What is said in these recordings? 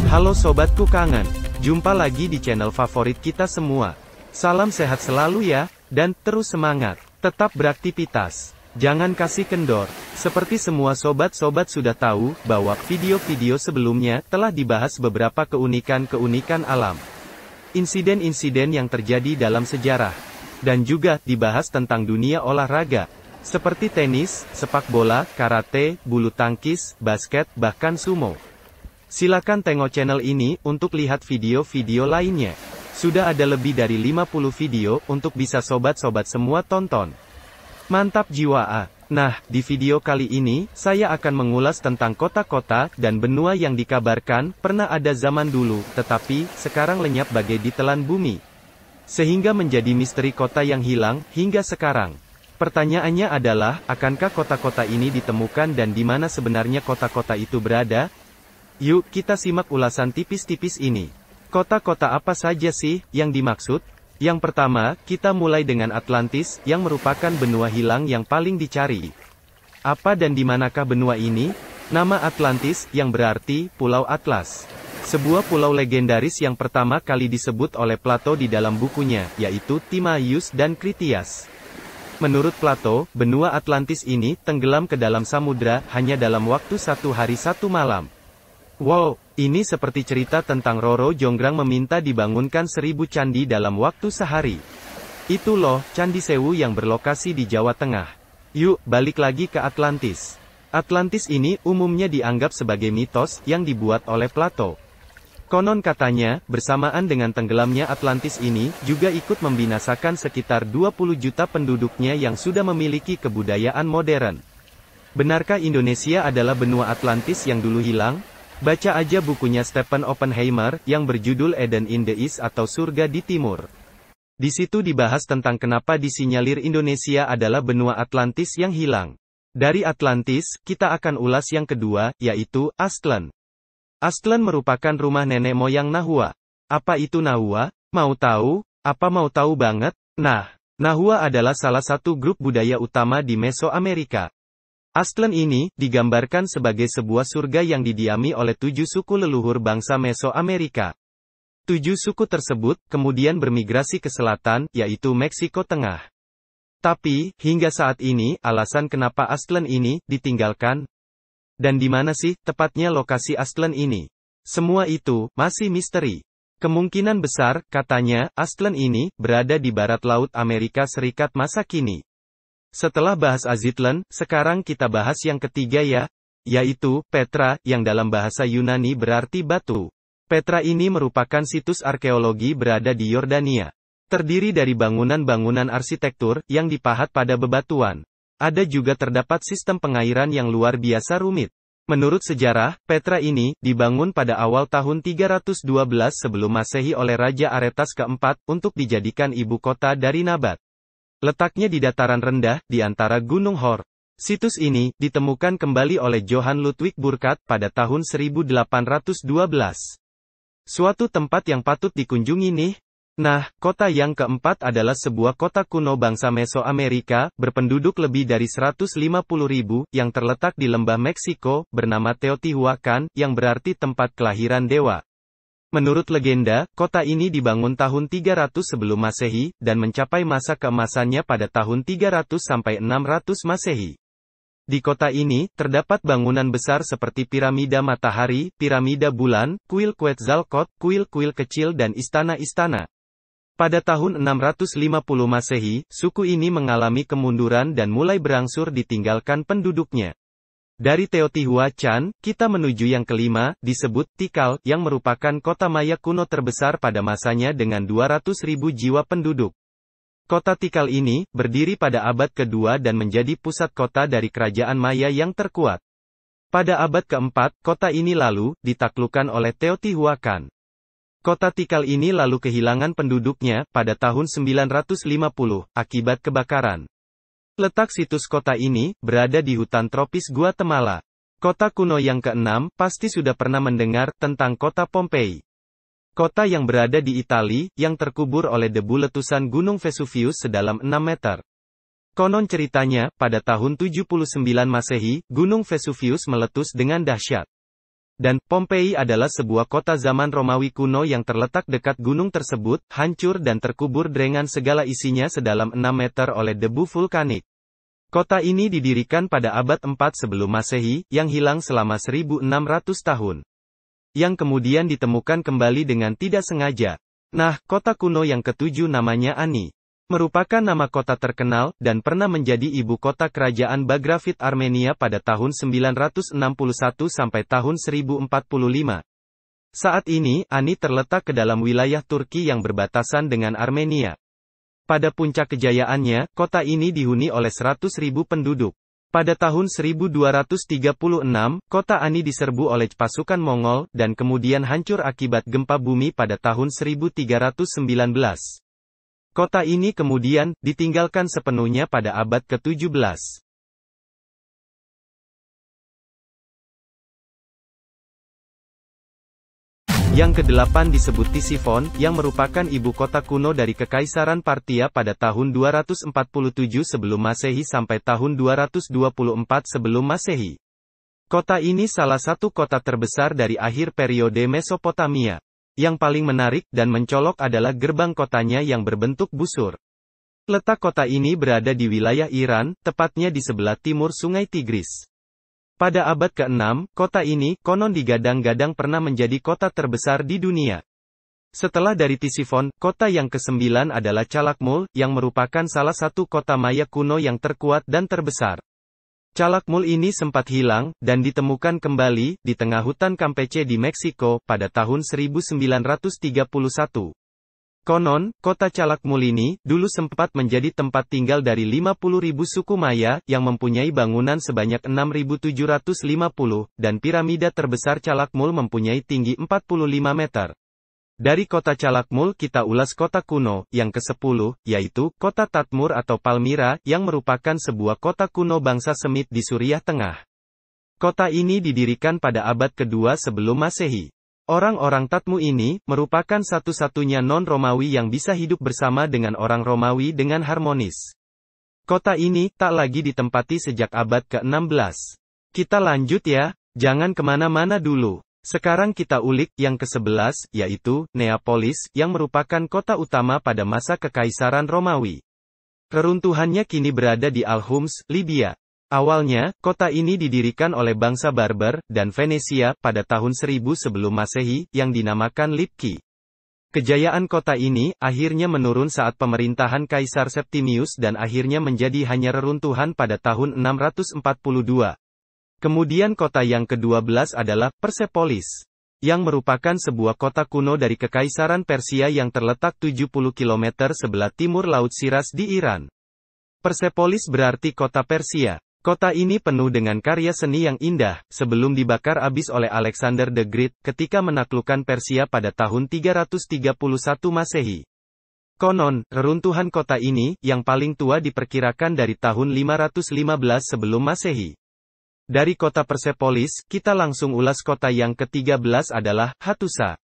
Halo sobatku kangen, jumpa lagi di channel favorit kita semua. Salam sehat selalu ya, dan terus semangat, tetap beraktivitas. Jangan kasih kendor. Seperti semua sobat-sobat sudah tahu, bahwa video-video sebelumnya telah dibahas beberapa keunikan-keunikan alam. Insiden-insiden yang terjadi dalam sejarah. Dan juga dibahas tentang dunia olahraga. Seperti tenis, sepak bola, karate, bulu tangkis, basket, bahkan sumo. Silakan tengok channel ini untuk lihat video-video lainnya. Sudah ada lebih dari 50 video untuk bisa sobat-sobat semua tonton. Mantap jiwa ah. Nah, di video kali ini, saya akan mengulas tentang kota-kota dan benua yang dikabarkan pernah ada zaman dulu, tetapi sekarang lenyap bagai ditelan bumi. Sehingga menjadi misteri kota yang hilang hingga sekarang. Pertanyaannya adalah, akankah kota-kota ini ditemukan dan di mana sebenarnya kota-kota itu berada? Yuk kita simak ulasan tipis-tipis ini. Kota-kota apa saja sih yang dimaksud? Yang pertama, kita mulai dengan Atlantis, yang merupakan benua hilang yang paling dicari. Apa dan di manakah benua ini? Nama Atlantis, yang berarti, Pulau Atlas. Sebuah pulau legendaris yang pertama kali disebut oleh Plato di dalam bukunya, yaitu Timaeus dan Critias. Menurut Plato, benua Atlantis ini tenggelam ke dalam samudra hanya dalam waktu 1 hari 1 malam. Wow, ini seperti cerita tentang Roro Jonggrang meminta dibangunkan 1000 candi dalam waktu sehari. Itu loh, Candi Sewu yang berlokasi di Jawa Tengah. Yuk, balik lagi ke Atlantis. Atlantis ini umumnya dianggap sebagai mitos yang dibuat oleh Plato. Konon katanya, bersamaan dengan tenggelamnya Atlantis ini, juga ikut membinasakan sekitar 20 juta penduduknya yang sudah memiliki kebudayaan modern. Benarkah Indonesia adalah benua Atlantis yang dulu hilang? Baca aja bukunya Stephen Oppenheimer, yang berjudul Eden in the East atau Surga di Timur. Di situ dibahas tentang kenapa disinyalir Indonesia adalah benua Atlantis yang hilang. Dari Atlantis, kita akan ulas yang kedua, yaitu Aztlan. Aztlan merupakan rumah nenek moyang Nahua. Apa itu Nahua? Mau tahu? Apa mau tahu banget? Nah, Nahua adalah salah satu grup budaya utama di Mesoamerika. Aztlan ini digambarkan sebagai sebuah surga yang didiami oleh 7 suku leluhur bangsa Mesoamerika. 7 suku tersebut kemudian bermigrasi ke selatan, yaitu Meksiko Tengah. Tapi, hingga saat ini, alasan kenapa Aztlan ini ditinggalkan. Dan di mana sih tepatnya lokasi Aztlan ini? Semua itu masih misteri. Kemungkinan besar, katanya, Aztlan ini berada di barat laut Amerika Serikat masa kini. Setelah bahas Aztlan, sekarang kita bahas yang ketiga ya, yaitu Petra, yang dalam bahasa Yunani berarti batu. Petra ini merupakan situs arkeologi berada di Yordania. Terdiri dari bangunan-bangunan arsitektur yang dipahat pada bebatuan. Ada juga terdapat sistem pengairan yang luar biasa rumit. Menurut sejarah, Petra ini dibangun pada awal tahun 312 sebelum Masehi oleh Raja Aretas keempat untuk dijadikan ibu kota dari Nabat. Letaknya di dataran rendah di antara Gunung Hor. Situs ini ditemukan kembali oleh Johann Ludwig Burckhardt pada tahun 1812. Suatu tempat yang patut dikunjungi nih. Nah, kota yang keempat adalah sebuah kota kuno bangsa Mesoamerika, berpenduduk lebih dari 150.000, yang terletak di lembah Meksiko, bernama Teotihuacan, yang berarti tempat kelahiran dewa. Menurut legenda, kota ini dibangun tahun 300 sebelum Masehi, dan mencapai masa keemasannya pada tahun 300 sampai 600 Masehi. Di kota ini, terdapat bangunan besar seperti piramida matahari, piramida bulan, kuil Quetzalcoatl, kuil-kuil kecil dan istana-istana. Pada tahun 650 Masehi, suku ini mengalami kemunduran dan mulai berangsur ditinggalkan penduduknya. Dari Teotihuacan, kita menuju yang kelima, disebut Tikal, yang merupakan kota Maya kuno terbesar pada masanya dengan 200.000 jiwa penduduk. Kota Tikal ini, berdiri pada abad kedua dan menjadi pusat kota dari kerajaan Maya yang terkuat. Pada abad keempat, kota ini lalu, ditaklukkan oleh Teotihuacan. Kota Tikal ini lalu kehilangan penduduknya, pada tahun 950, akibat kebakaran. Letak situs kota ini, berada di hutan tropis Guatemala. Kota kuno yang keenam, pasti sudah pernah mendengar, tentang kota Pompei. Kota yang berada di Italia, yang terkubur oleh debu letusan Gunung Vesuvius sedalam 6 meter. Konon ceritanya, pada tahun 79 Masehi, Gunung Vesuvius meletus dengan dahsyat. Dan Pompei adalah sebuah kota zaman Romawi kuno yang terletak dekat gunung tersebut, hancur dan terkubur dengan segala isinya sedalam 6 meter oleh debu vulkanik. Kota ini didirikan pada abad 4 sebelum Masehi, yang hilang selama 1600 tahun. Yang kemudian ditemukan kembali dengan tidak sengaja. Nah, kota kuno yang ketujuh namanya Ani. Merupakan nama kota terkenal, dan pernah menjadi ibu kota kerajaan Bagrafit Armenia pada tahun 961 sampai tahun 1045. Saat ini, Ani terletak ke dalam wilayah Turki yang berbatasan dengan Armenia. Pada puncak kejayaannya, kota ini dihuni oleh 100.000 penduduk. Pada tahun 1236, kota Ani diserbu oleh pasukan Mongol, dan kemudian hancur akibat gempa bumi pada tahun 1319. Kota ini kemudian ditinggalkan sepenuhnya pada abad ke-17. Yang kedelapan disebut Tisifon, yang merupakan ibu kota kuno dari Kekaisaran Parthia pada tahun 247 sebelum Masehi sampai tahun 224 sebelum Masehi. Kota ini salah satu kota terbesar dari akhir periode Mesopotamia. Yang paling menarik dan mencolok adalah gerbang kotanya yang berbentuk busur. Letak kota ini berada di wilayah Iran, tepatnya di sebelah timur Sungai Tigris. Pada abad ke-6, kota ini, konon digadang-gadang pernah menjadi kota terbesar di dunia. Setelah dari Tisifon, kota yang ke-9 adalah Calakmul, yang merupakan salah satu kota Maya kuno yang terkuat dan terbesar. Calakmul ini sempat hilang, dan ditemukan kembali, di tengah hutan Campeche di Meksiko, pada tahun 1931. Konon, kota Calakmul ini, dulu sempat menjadi tempat tinggal dari 50.000 suku Maya, yang mempunyai bangunan sebanyak 6.750, dan piramida terbesar Calakmul mempunyai tinggi 45 meter. Dari kota Calakmul kita ulas kota kuno, yang ke-10, yaitu, kota Tadmur atau Palmyra, yang merupakan sebuah kota kuno bangsa Semit di Suriah Tengah. Kota ini didirikan pada abad kedua sebelum Masehi. Orang-orang Tadmur ini, merupakan satu-satunya non-Romawi yang bisa hidup bersama dengan orang Romawi dengan harmonis. Kota ini, tak lagi ditempati sejak abad ke-16. Kita lanjut ya, jangan kemana-mana dulu. Sekarang kita ulik yang ke-11, yaitu Neapolis, yang merupakan kota utama pada masa Kekaisaran Romawi. Reruntuhannya kini berada di Al-Homs, Libya. Awalnya, kota ini didirikan oleh bangsa Barbar dan Venesia pada tahun 1000 sebelum Masehi, yang dinamakan Lipki. Kejayaan kota ini akhirnya menurun saat pemerintahan Kaisar Septimius dan akhirnya menjadi hanya reruntuhan pada tahun 642. Kemudian kota yang ke-12 adalah Persepolis, yang merupakan sebuah kota kuno dari Kekaisaran Persia yang terletak 70 km sebelah timur Laut Shiraz di Iran. Persepolis berarti kota Persia. Kota ini penuh dengan karya seni yang indah, sebelum dibakar habis oleh Alexander the Great, ketika menaklukkan Persia pada tahun 331 Masehi. Konon, reruntuhan kota ini, yang paling tua diperkirakan dari tahun 515 sebelum Masehi. Dari kota Persepolis, kita langsung ulas kota yang ke-13 adalah Hattusa.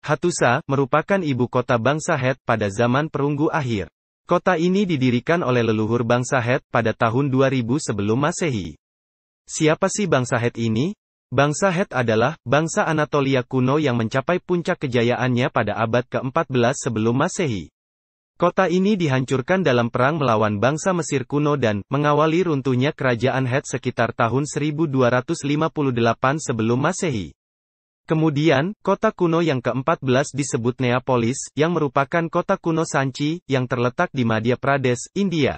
Hattusa merupakan ibu kota bangsa Het pada zaman perunggu akhir. Kota ini didirikan oleh leluhur bangsa Het pada tahun 2000 sebelum Masehi. Siapa sih bangsa Het ini? Bangsa Het adalah bangsa Anatolia kuno yang mencapai puncak kejayaannya pada abad ke-14 sebelum Masehi. Kota ini dihancurkan dalam perang melawan bangsa Mesir kuno dan mengawali runtuhnya kerajaan Het sekitar tahun 1258 sebelum Masehi. Kemudian, kota kuno yang ke-14 disebut Neapolis, yang merupakan kota kuno Sanchi, yang terletak di Madhya Pradesh, India.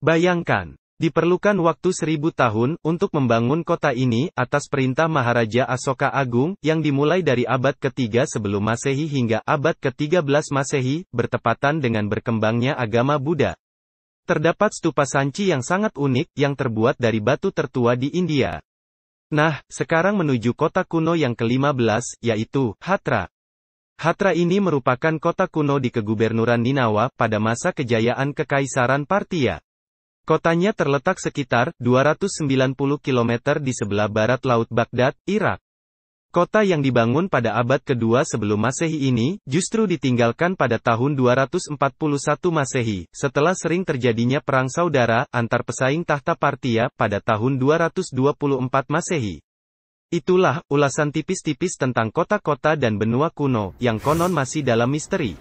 Bayangkan, diperlukan waktu 1000 tahun untuk membangun kota ini atas perintah Maharaja Asoka Agung, yang dimulai dari abad ke-3 sebelum Masehi hingga abad ke-13 Masehi, bertepatan dengan berkembangnya agama Buddha. Terdapat stupa Sanchi yang sangat unik, yang terbuat dari batu tertua di India. Nah, sekarang menuju kota kuno yang ke-15, yaitu Hatra. Hatra ini merupakan kota kuno di Kegubernuran Ninawa, pada masa kejayaan Kekaisaran Parthia. Kotanya terletak sekitar 290 km di sebelah barat Laut Baghdad, Irak. Kota yang dibangun pada abad kedua sebelum Masehi ini, justru ditinggalkan pada tahun 241 Masehi, setelah sering terjadinya perang saudara, antar pesaing tahta Parthia, pada tahun 224 Masehi. Itulah ulasan tipis-tipis tentang kota-kota dan benua kuno, yang konon masih dalam misteri.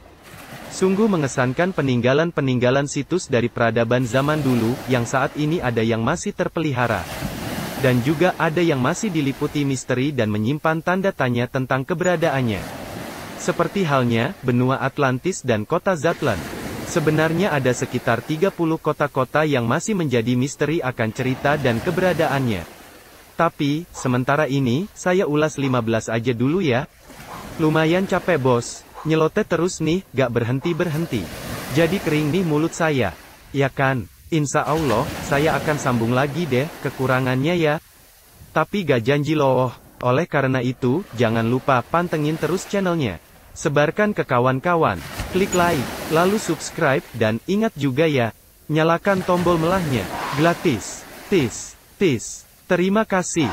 Sungguh mengesankan peninggalan-peninggalan situs dari peradaban zaman dulu, yang saat ini ada yang masih terpelihara. Dan juga ada yang masih diliputi misteri dan menyimpan tanda tanya tentang keberadaannya. Seperti halnya, benua Atlantis dan kota Zatlan. Sebenarnya ada sekitar 30 kota-kota yang masih menjadi misteri akan cerita dan keberadaannya. Tapi, sementara ini, saya ulas 15 aja dulu ya. Lumayan capek bos, nyelotet terus nih, gak berhenti-berhenti. Jadi kering nih mulut saya. Ya kan, insya Allah, saya akan sambung lagi deh, kekurangannya ya. Tapi gak janji loh, oleh karena itu, jangan lupa pantengin terus channelnya. Sebarkan ke kawan-kawan, klik like, lalu subscribe, dan ingat juga ya, nyalakan tombol melahnya, gratis, tis. Terima kasih.